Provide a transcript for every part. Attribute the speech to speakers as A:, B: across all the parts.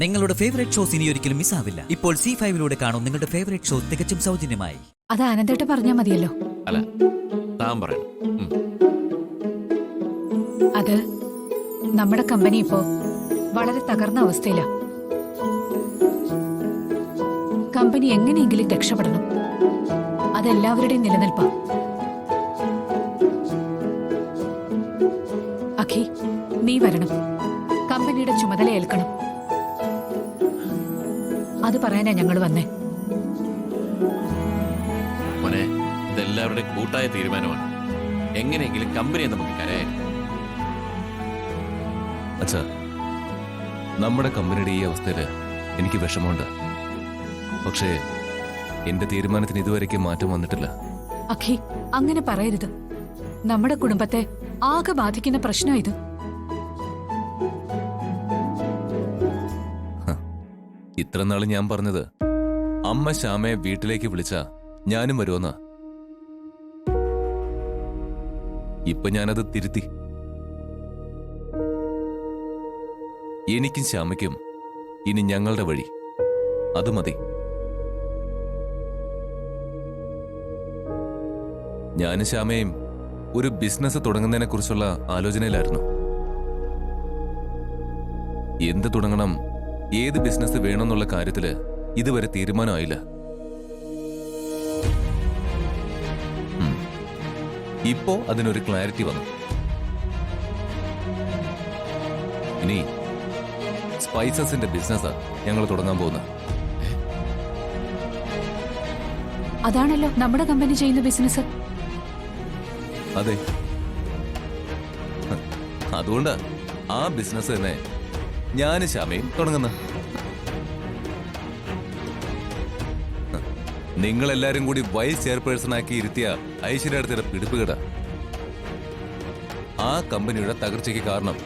A: നിങ്ങളുടെ favourite shows ഇനി ഒരിക്കലും മിസ്സാവില്ല. ഇപ്പോൾ C5 കാണും നിങ്ങളുടെ ഫേവറേറ്റ് ഷോ തികച്ചും സൗജന്യമായി.
B: അത് ആനന്ദേട്ട പറഞ്ഞാ മതിയല്ലോ.
C: അല്ല, താൻ പറയണം.
B: അത് നമ്മുടെ കമ്പനി ഇപ്പോ വളരെ തകർന്ന അവസ്ഥയിലാ. കമ്പനി എങ്ങനെയെങ്കിലും രക്ഷപ്പെടണം. അതെല്ലാവരുടെയും നിലനിൽപ്പാ. അഖി, നീ വരണം. കമ്പനിയുടെ ചുമതല ഏൽക്കണം. അത് പറയാനാ ഞങ്ങൾ വന്നേ.
C: മോനെ, ഇതെല്ലാവരുടെ കൂട്ടായ തീരുമാനമാണ്. എങ്ങനെയെങ്കിലും കമ്പനിയെ നമുക്ക് കരയായി.
D: അച്ഛാ, നമ്മുടെ കമ്പനിയുടെ ഈ അവസ്ഥയില് എനിക്ക് വിഷമമുണ്ട്. പക്ഷേ എന്റെ തീരുമാനത്തിന് ഇതുവരെയ്ക്ക് മാറ്റം വന്നിട്ടില്ല.
B: അഖി, അങ്ങനെ പറയരുത്. നമ്മുടെ കുടുംബത്തെ ആകെ ബാധിക്കുന്ന പ്രശ്നം ഇത്.
D: ഇത്ര നാള് ഞാൻ പറഞ്ഞത് അമ്മ ശ്യാമയെ വീട്ടിലേക്ക് വിളിച്ച ഞാനും വരുമെന്നാ. ഇപ്പൊ ഞാനത് തിരുത്തി. എനിക്കും ശ്യാമയ്ക്കും ഇനി ഞങ്ങളുടെ വഴി, അത് മതി. ഞാനും ശ്യാമയും ഒരു ബിസിനസ് തുടങ്ങുന്നതിനെ കുറിച്ചുള്ള ആലോചനയിലായിരുന്നു. എന്ത് തുടങ്ങണം, ഏത് ബിസിനസ് വേണമെന്നുള്ള കാര്യത്തില് ഇതുവരെ തീരുമാനമായില്ല. ഇപ്പോ അതിനൊരു ക്ലാരിറ്റി വന്നു. ഇനി സ്പൈസസിന്റെ ബിസിനസ്സാ ഞങ്ങൾ തുടങ്ങാൻ പോകുന്നത്.
B: അതാണല്ലോ നമ്മുടെ കമ്പനി ചെയ്യുന്ന ബിസിനസ്.
D: അതെ, അതുകൊണ്ടാ ആ ബിസിനസ് തന്നെ ഞാനും ശ്യാമയും തുടങ്ങുന്ന. നിങ്ങളെല്ലാരും കൂടി വൈസ് ചെയർപേഴ്സണാക്കി ഇരുത്തിയ ഐശ്വര്യയുടെ പിടിപ്പുകട ആ കമ്പനിയുടെ തകർച്ചയ്ക്ക് കാരണം.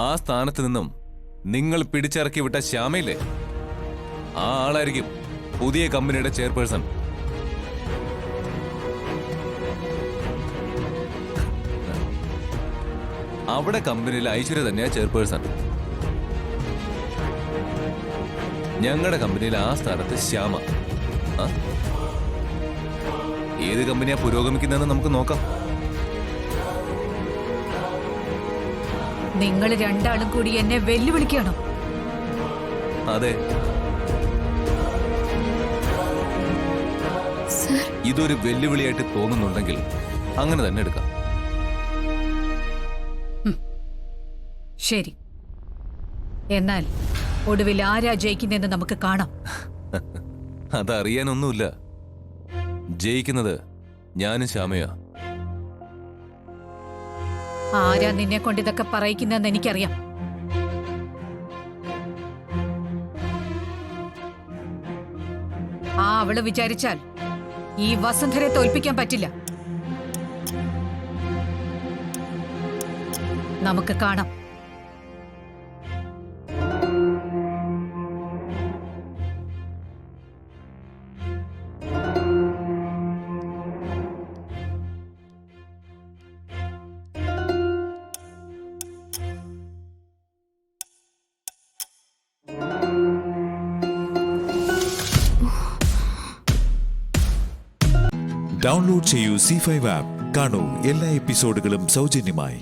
D: ആ സ്ഥാനത്ത് നിന്നും നിങ്ങൾ പിടിച്ചിറക്കി വിട്ട ശ്യാമയില്ലേ, ആ ആളായിരിക്കും പുതിയ കമ്പനിയുടെ ചെയർപേഴ്സൺ. അവിടെ കമ്പനിയിലെ ഐശ്വര്യ തന്നെയാ ചെയർപേഴ്സൺ. ഞങ്ങളുടെ കമ്പനിയിൽ ആ സ്ഥാനത്ത് ശ്യാമ. ഏത് കമ്പനിയാ പുരോഗമിക്കുന്നതെന്ന് നമുക്ക് നോക്കാം.
B: നിങ്ങൾ രണ്ടാളും കൂടി എന്നെ വെല്ലുവിളിക്കണം.
D: അതെ, ഇതൊരു വെല്ലുവിളിയായിട്ട് തോന്നുന്നുണ്ടെങ്കിൽ അങ്ങനെ തന്നെ എടുക്കാം.
B: ശരി, എന്നാൽ ഒടുവിൽ ആരാ ജയിക്കുന്നെന്ന് നമുക്ക് കാണാം.
D: അതറിയാനൊന്നുമില്ല. ജയിക്കുന്നത് ഞാനും ശ്യാമയാ.
B: ആരാ നിന്നെ കൊണ്ട് ഇതൊക്കെ പറയിക്കുന്നെന്ന് എനിക്കറിയാം. ആ അവള് വിചാരിച്ചാൽ ഈ വസുന്ധരെ തോൽപ്പിക്കാൻ പറ്റില്ല. നമുക്ക് കാണാം.
E: ഡൗൺലോഡ് ചെയ്യൂ C5 ആപ്പ്. കാണൂ എല്ലാ എപ്പിസോഡുകളും സൗജന്യമായി.